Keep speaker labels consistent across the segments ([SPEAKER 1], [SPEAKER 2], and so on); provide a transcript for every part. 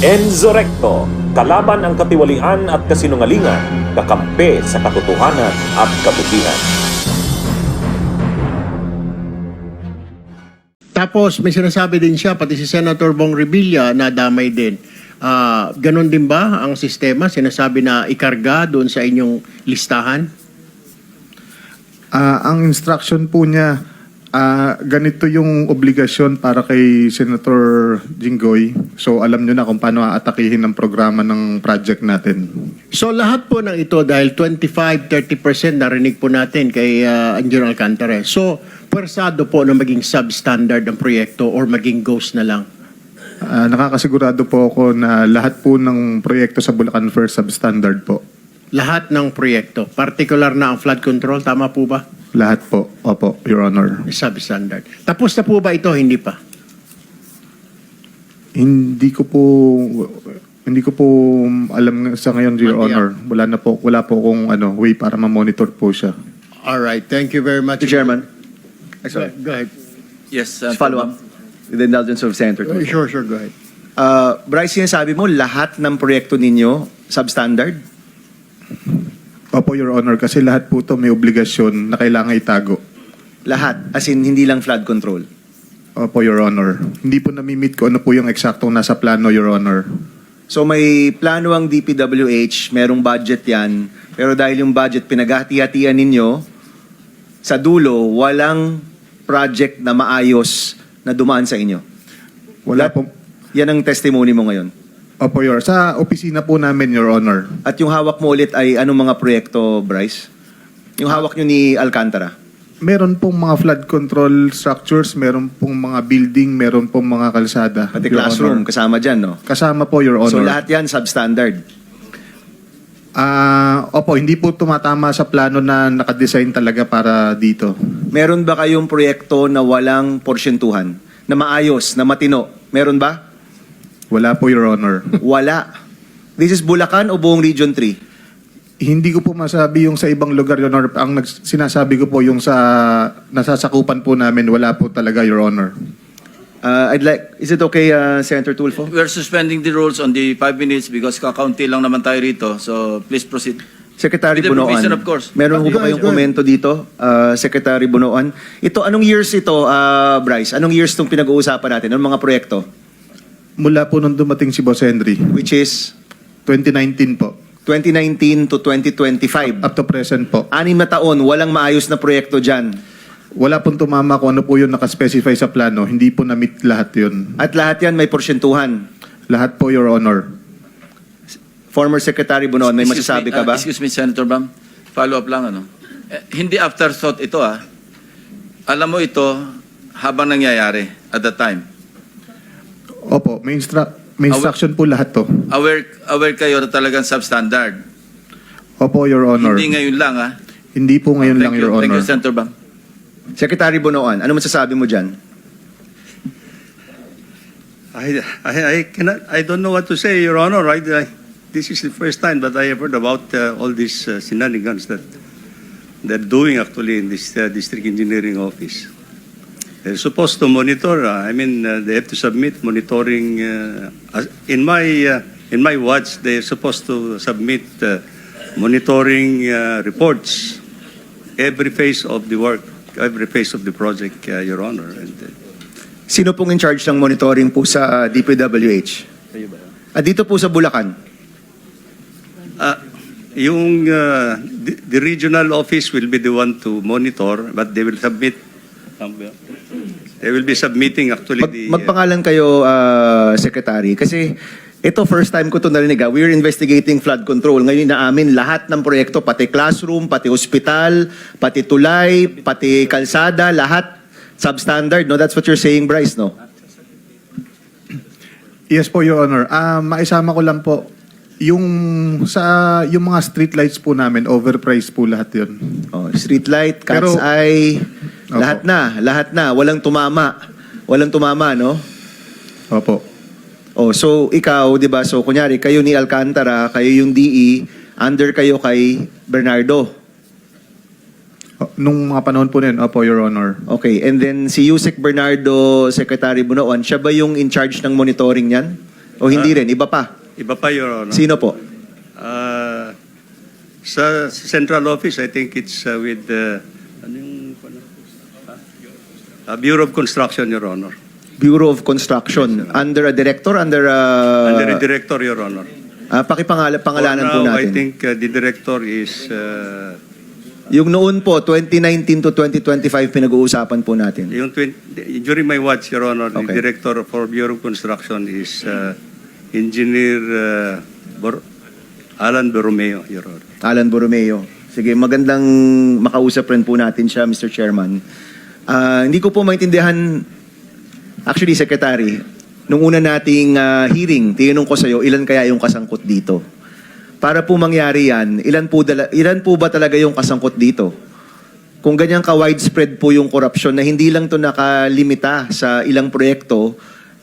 [SPEAKER 1] Enzo Recto, kalaban ang katiwalian at kasinungalingan, kakampi sa katotohanan at kabutihan.
[SPEAKER 2] Tapos may sinasabi din siya, pati si Senator Bong Revilla na damay din. Ganon din ba ang sistema? Sinasabi na ikarga doon sa inyong listahan?
[SPEAKER 3] Ang instruction po niya, ganito yung obligasyon para kay Senator Jinggoy. So alam nyo na kung paano aatakihin ang programa ng project natin.
[SPEAKER 2] So lahat po ng ito dahil 25-30% narinig po natin kay Angelo Alcantara. So pwersado po na maging substandard ang proyekto or maging ghost na lang?
[SPEAKER 3] Nakakasigurado po ako na lahat po ng proyekto sa Bulacan First substandard po.
[SPEAKER 2] Lahat ng proyekto, particular na ang flood control, tama po ba?
[SPEAKER 3] Lahat po. Opo, Your Honor.
[SPEAKER 2] Substandard. Tapos na po ba ito? Hindi pa.
[SPEAKER 3] Hindi ko po alam sa ngayon, Your Honor. Wala po akong way para ma-monitor po siya.
[SPEAKER 2] All right. Thank you very much.
[SPEAKER 4] Mr. Chairman,
[SPEAKER 2] Go ahead.
[SPEAKER 4] yes, follow up with the indulgence of Senator Tulfo.
[SPEAKER 2] Sure. Go ahead.
[SPEAKER 4] Bryce, sinasabi mo lahat ng proyekto ninyo substandard?
[SPEAKER 3] Opo, Your Honor, kasi lahat po ito may obligasyon na kailangan itago.
[SPEAKER 4] Lahat, as in hindi lang flood control.
[SPEAKER 3] Opo, Your Honor. Hindi po nami-meet ko ano po yung eksaktong nasa plano, Your Honor.
[SPEAKER 4] So may plano ang DPWH, merong budget yan, pero dahil yung budget pinaghati-hatian ninyo, sa dulo, walang project na maayos na dumaan sa inyo.
[SPEAKER 3] Wala po.
[SPEAKER 4] Yan ang testimony mo ngayon.
[SPEAKER 3] Opo, Your Honor. Sa opisina po namin, Your Honor.
[SPEAKER 4] At yung hawak mo ulit ay anong mga proyekto, Bryce? Yung hawak nyo ni Alcantara?
[SPEAKER 3] Meron pong mga flood control structures, meron pong mga building, meron pong mga kalsada.
[SPEAKER 4] Pati
[SPEAKER 3] Your
[SPEAKER 4] classroom,
[SPEAKER 3] Honor.
[SPEAKER 4] kasama dyan, no?
[SPEAKER 3] Kasama po, Your Honor.
[SPEAKER 4] So lahat yan substandard.
[SPEAKER 3] Opo, hindi po tumatama sa plano na nakadesign talaga para dito.
[SPEAKER 4] Meron ba kayong proyekto na walang porsyentuhan? Na maayos, na matino? Meron ba?
[SPEAKER 3] Wala po, Your Honor.
[SPEAKER 4] Wala. This is Bulacan o buong Region 3?
[SPEAKER 3] Hindi ko po masabi yung sa ibang lugar, Your Honor. Ang sinasabi ko po yung sa nasasakupan po namin, wala po talaga, Your Honor.
[SPEAKER 4] Is it okay, Senator Tulfo?
[SPEAKER 5] We're suspending the rules on the 5 minutes because kakaunti lang naman tayo rito. So please proceed.
[SPEAKER 4] Secretary
[SPEAKER 5] With the
[SPEAKER 4] Bunoan.
[SPEAKER 5] provision, of course.
[SPEAKER 4] Meron
[SPEAKER 2] Go
[SPEAKER 4] ko ba
[SPEAKER 2] ahead,
[SPEAKER 4] kayong
[SPEAKER 2] go ahead.
[SPEAKER 4] komento dito, Secretary Bunoan? Ito, anong years ito, Bryce? Anong years itong pinag-uusapan natin? Anong mga proyekto?
[SPEAKER 3] Mula po nung dumating si Boss Henry,
[SPEAKER 4] Which is
[SPEAKER 3] 2019 po.
[SPEAKER 4] 2019 to 2025.
[SPEAKER 3] Up to present po.
[SPEAKER 4] 6 na taon, walang maayos na proyekto dyan.
[SPEAKER 3] Wala pong tumama kung ano po yung nakaspecify sa plano. Hindi po na-meet lahat yun.
[SPEAKER 4] At lahat yan may porsyentuhan.
[SPEAKER 3] Lahat po, Your Honor.
[SPEAKER 4] Former Secretary Bunoan, may
[SPEAKER 5] Excuse
[SPEAKER 4] masasabi
[SPEAKER 5] me,
[SPEAKER 4] ka ba?
[SPEAKER 5] Excuse me, Senator Bam. Follow up lang, ano? Hindi afterthought ito, ah. Alam mo ito habang nangyayari at the time.
[SPEAKER 3] Opo, may instruction po lahat to.
[SPEAKER 5] Aware kayo na talagang substandard.
[SPEAKER 3] Opo, Your Honor.
[SPEAKER 5] Hindi ngayon lang, ah.
[SPEAKER 3] Hindi po ngayon lang, Your
[SPEAKER 5] Thank
[SPEAKER 3] Honor.
[SPEAKER 5] you, Senator Bam.
[SPEAKER 4] Secretary Bunoan, ano masasabi mo dyan?
[SPEAKER 6] I don't know what to say, Your Honor. This is the first time that I have heard about all these shenanigans that they're doing actually in this district engineering office. They're supposed to monitor. They have to submit monitoring. In my watch, they're supposed to submit monitoring reports every phase of the work, every phase of the project, Your Honor. And,
[SPEAKER 4] Sino pong in charge ng monitoring po sa DPWH? At dito po sa Bulacan?
[SPEAKER 6] the regional office will be the one to monitor, but they will submit. They will be submitting actually
[SPEAKER 4] Magpangalan kayo, Secretary, kasi ito first time ko ito narinig. We're investigating flood control. Ngayon inaamin lahat ng proyekto, pati classroom, pati hospital, pati tulay, pati kalsada, lahat substandard. No? That's what you're saying, Bryce, no?
[SPEAKER 3] Yes po, Your Honor. Maisama ko lang po, yung mga street lights po namin, overpriced po lahat yun.
[SPEAKER 4] Oh, street light, cat's
[SPEAKER 3] Pero-
[SPEAKER 4] eye,
[SPEAKER 3] Opo.
[SPEAKER 4] lahat na. Walang tumama. Walang tumama, no?
[SPEAKER 3] Opo.
[SPEAKER 4] Oh, so ikaw, 'di ba? So kunyari kayo ni Alcantara, kayo yung DE, under kayo kay Bernardo.
[SPEAKER 3] Nung mga panahon po na yun, opo, Your Honor.
[SPEAKER 4] Okay, and then si Yusek Bernardo, Secretary Bunoan, siya ba yung in charge ng monitoring niyan? O hindi rin? Iba pa?
[SPEAKER 6] Iba pa, Your Honor.
[SPEAKER 4] Sino po?
[SPEAKER 6] Sa central office, I think it's with ano yung Bureau of Construction, Your Honor.
[SPEAKER 4] Bureau of Construction. Under a director? Under
[SPEAKER 6] Under the director, Your Honor.
[SPEAKER 4] Pangalanan po
[SPEAKER 6] For now,
[SPEAKER 4] natin.
[SPEAKER 6] I think the director is
[SPEAKER 4] Yung noon po, 2019 to 2025, pinag-uusapan po natin.
[SPEAKER 6] during my watch, Your Honor, the
[SPEAKER 4] Okay.
[SPEAKER 6] director for Bureau of Construction is Engineer Alan Borromeo, Your Honor.
[SPEAKER 4] Alan Borromeo. Sige, magandang makausap rin po natin siya, Mr. Chairman. Hindi ko po maintindihan, actually, Secretary, nung una nating hearing, tinanong ko sa'yo, ilan kaya yung kasangkot dito? Para po mangyari yan, ilan po ba talaga yung kasangkot dito? Kung ganyan ka-widespread po yung korupsyon na hindi lang to nakalimita sa ilang proyekto,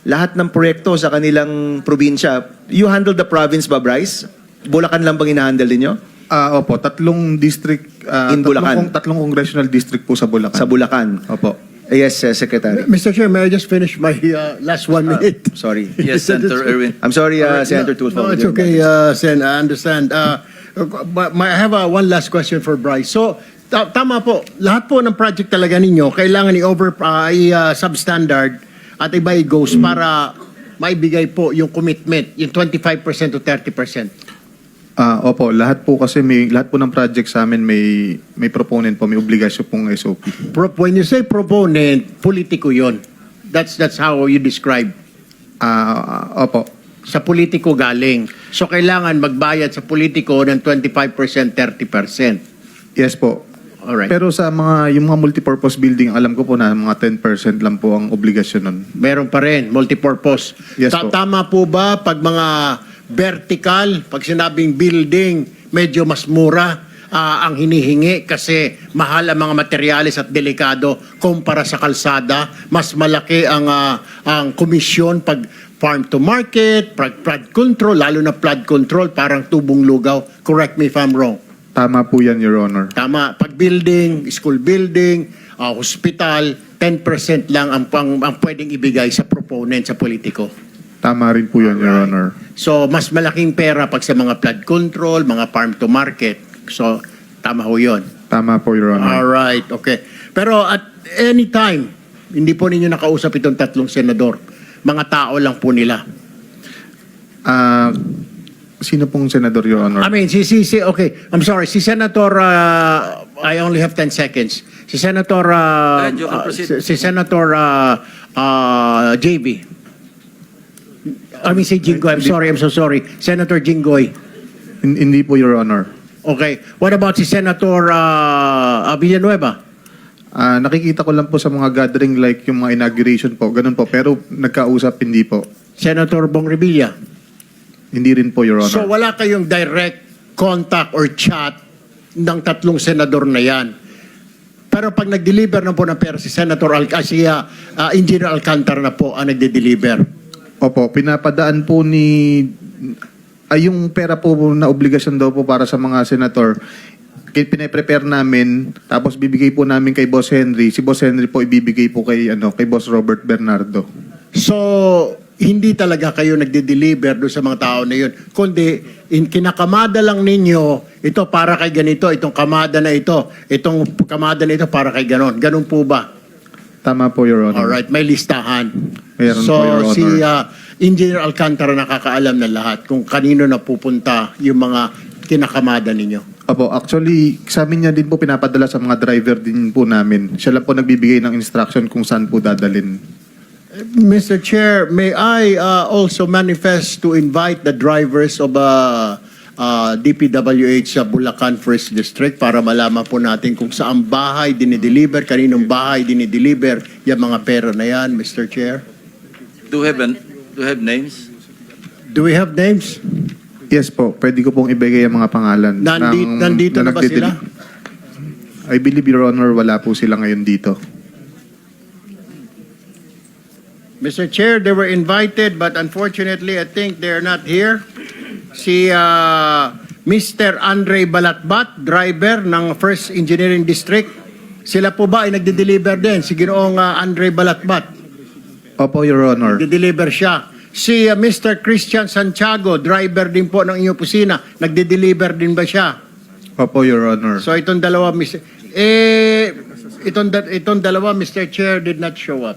[SPEAKER 4] lahat ng proyekto sa kanilang probinsya, you handle the province ba, Bryce? Bulacan lang bang ina-handle ninyo?
[SPEAKER 3] Opo, tatlong district,
[SPEAKER 4] In Bulacan.
[SPEAKER 3] tatlong congressional district po sa Bulacan.
[SPEAKER 4] Sa Bulacan.
[SPEAKER 3] Opo.
[SPEAKER 4] Yes, Secretary.
[SPEAKER 2] Mr. Chair, may I just finish my last 1 minute?
[SPEAKER 4] Sorry.
[SPEAKER 5] Yes, Senator Erwin.
[SPEAKER 4] I'm sorry,
[SPEAKER 2] All right,
[SPEAKER 4] Senator Tulfo.
[SPEAKER 2] No, it's okay, Sen. I understand. But I have one last question for Bryce. So, tama po. Lahat po ng project talaga ninyo, kailangan i-substandard at iba i-goes para maibigay po yung commitment, yung 25% to 30%.
[SPEAKER 3] Opo, lahat po ng project sa amin may proponent po, may obligasyon pong SOP.
[SPEAKER 2] When you say proponent, politiko yon. That's how you describe.
[SPEAKER 3] Opo.
[SPEAKER 2] Sa politiko galing. So, kailangan magbayad sa politiko ng 25%, 30%.
[SPEAKER 3] Yes po.
[SPEAKER 2] Alright.
[SPEAKER 3] Pero sa yung mga multipurpose building, alam ko po na mga 10% lang po ang obligasyon nun.
[SPEAKER 2] Meron pa rin, multipurpose.
[SPEAKER 3] Yes po.
[SPEAKER 2] Tama po ba pag mga vertical, pag sinabing building, medyo mas mura ang hinihingi kasi mahal ang mga materyales at delikado kumpara sa kalsada, mas malaki ang komisyon pag farm to market, flood control, lalo na flood control, parang tubong lugaw. Correct me if I'm wrong.
[SPEAKER 3] Tama po yan, Your Honor.
[SPEAKER 2] Tama. Pag building, school building, hospital, 10% lang ang pwedeng ibigay sa proponent, sa politiko.
[SPEAKER 3] Tama rin po yan, Your Honor.
[SPEAKER 2] So, mas malaking pera pag sa mga flood control, mga farm to market. So, tama ho yun.
[SPEAKER 3] Tama po, Your Honor.
[SPEAKER 2] Alright, okay. Pero at any time, hindi po ninyo nakausap itong tatlong senador. Mga tao lang po nila.
[SPEAKER 3] Sino pong senador, Your Honor?
[SPEAKER 2] I mean, okay, I'm sorry, si Senator, I only have 10 seconds. Si Senator,
[SPEAKER 5] You can proceed.
[SPEAKER 2] si Senator JB. I mean, si Jinggoy, I'm so sorry. Senator Jinggoy.
[SPEAKER 3] Hindi po, Your Honor.
[SPEAKER 2] Okay. What about si Senator Villanueva?
[SPEAKER 3] Nakikita ko lang po sa mga gathering like yung mga inauguration po, ganun po. Pero nagkausap, hindi po.
[SPEAKER 2] Senator Bong Revilla?
[SPEAKER 3] Hindi rin po, Your Honor.
[SPEAKER 2] So wala kayong direct contact or chat ng tatlong senador na yan. Pero pag nag-deliver na po ng pera si Senator Engineer Alcantara na po ang nagde-deliver.
[SPEAKER 3] Opo, pinapadaan po yung pera po na obligasyon daw po para sa mga senator, pinaprepare namin, tapos bibigay po namin kay Boss Henry. Si Boss Henry po ibibigay po kay Boss Robert Bernardo.
[SPEAKER 2] So, hindi talaga kayo nagde-deliver doon sa mga tao na yun. Kundi, kinakamada lang ninyo, ito para kay ganito, itong kamada na ito, itong kamada na ito para kay ganon. Ganon po ba?
[SPEAKER 3] Tama po, Your Honor.
[SPEAKER 2] Alright, may listahan.
[SPEAKER 3] Meron
[SPEAKER 2] So,
[SPEAKER 3] po, Your Honor.
[SPEAKER 2] si Engineer Alcantara nakakaalam na lahat kung kanino na pupunta yung mga kinakamada ninyo.
[SPEAKER 3] Opo, actually, sa amin niya din po pinapadala sa mga driver din po namin. Siya lang po nagbibigay ng instruction kung saan po dadalin.
[SPEAKER 2] Mr. Chair, may I also manifest to invite the drivers of DPWH sa Bulacan First District para malaman po natin kung saan bahay dinideliver, kaninong bahay dinideliver yung mga pera na yan, Mr. Chair.
[SPEAKER 5] Do you have names?
[SPEAKER 2] Do we have names?
[SPEAKER 3] Yes po, pwede ko pong ibigay ang mga pangalan.
[SPEAKER 2] Nandito na ba sila?
[SPEAKER 3] I believe, Your Honor, wala po sila ngayon dito.
[SPEAKER 2] Mr. Chair, they were invited but unfortunately I think they're not here. Si Mr. Andre Balatbat, driver ng First Engineering District. Sila po ba ay nagde-deliver din? Si Ginoong Andre Balatbat.
[SPEAKER 3] Opo, Your Honor.
[SPEAKER 2] Nagde-deliver siya. Si Mr. Christian Santiago, driver din po ng inyong opisina, nagde-deliver din ba siya?
[SPEAKER 3] Opo, Your Honor.
[SPEAKER 2] So itong dalawa, itong dalawa, Mr. Chair, did not show up.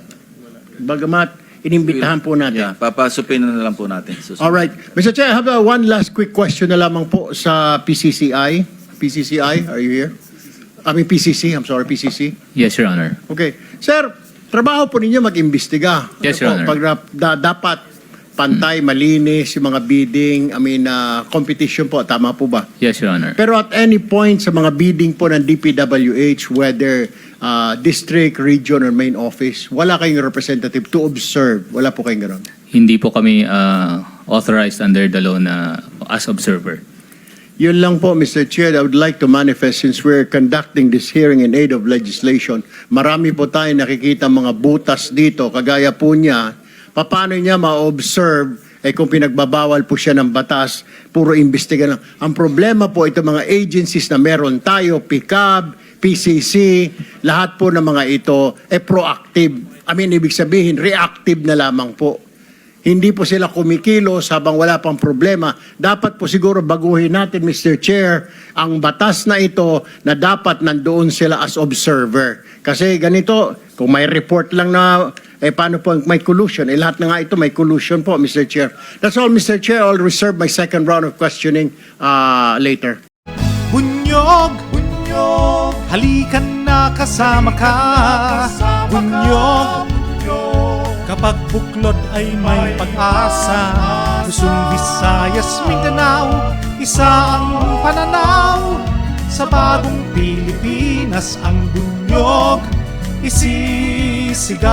[SPEAKER 2] Bagamat inimbitahan po natin.
[SPEAKER 5] Yeah, papasupin na lang po natin. Susunod.
[SPEAKER 2] Alright. Mr. Chair, I have one last quick question na lamang po sa PCCI. PCCI, are you here? I mean PCC, I'm sorry, PCC.
[SPEAKER 7] Yes, Your Honor.
[SPEAKER 2] Okay. Sir, trabaho po ninyo mag-imbestiga.
[SPEAKER 7] Yes,
[SPEAKER 2] Ano
[SPEAKER 7] Your
[SPEAKER 2] po,
[SPEAKER 7] Honor.
[SPEAKER 2] Pag dapat pantay, malinis, yung mga bidding, competition po, tama po ba?
[SPEAKER 7] Yes, Your Honor.
[SPEAKER 2] Pero at any point sa mga bidding po ng DPWH, whether district, region, or main office, wala kayong representative to observe. Wala po kayong gano'n.
[SPEAKER 7] Hindi po kami authorized under the law na as observer.
[SPEAKER 2] Yun lang po, Mr. Chair, I would like to manifest since we're conducting this hearing in aid of legislation. Marami po tayo nakikita mga butas dito, kagaya po niya, paano niya ma-observe kung pinagbabawal po siya ng batas, puro imbestiga lang. Ang problema po, ito mga agencies na meron tayo, PICAB, PCC, lahat po ng mga ito, proactive. Ibig sabihin, reactive na lamang po. Hindi po sila kumikilos habang wala pang problema. Dapat po siguro baguhin natin, Mr. Chair, ang batas na ito na dapat nandoon sila as observer. Kasi ganito, kung may report lang na, paano po may collusion? Lahat na nga ito may collusion po, Mr. Chair. That's all, Mr. Chair. I'll reserve my second round of questioning later.
[SPEAKER 8] Bunyog, bunyog, halikan na kasama ka. Bunyog, kapag buklod ay may pag-asa. Luzon, Visayas, Mindanao, isa ang pananaw. Sa bagong Pilipinas ang bunyog isisigaw.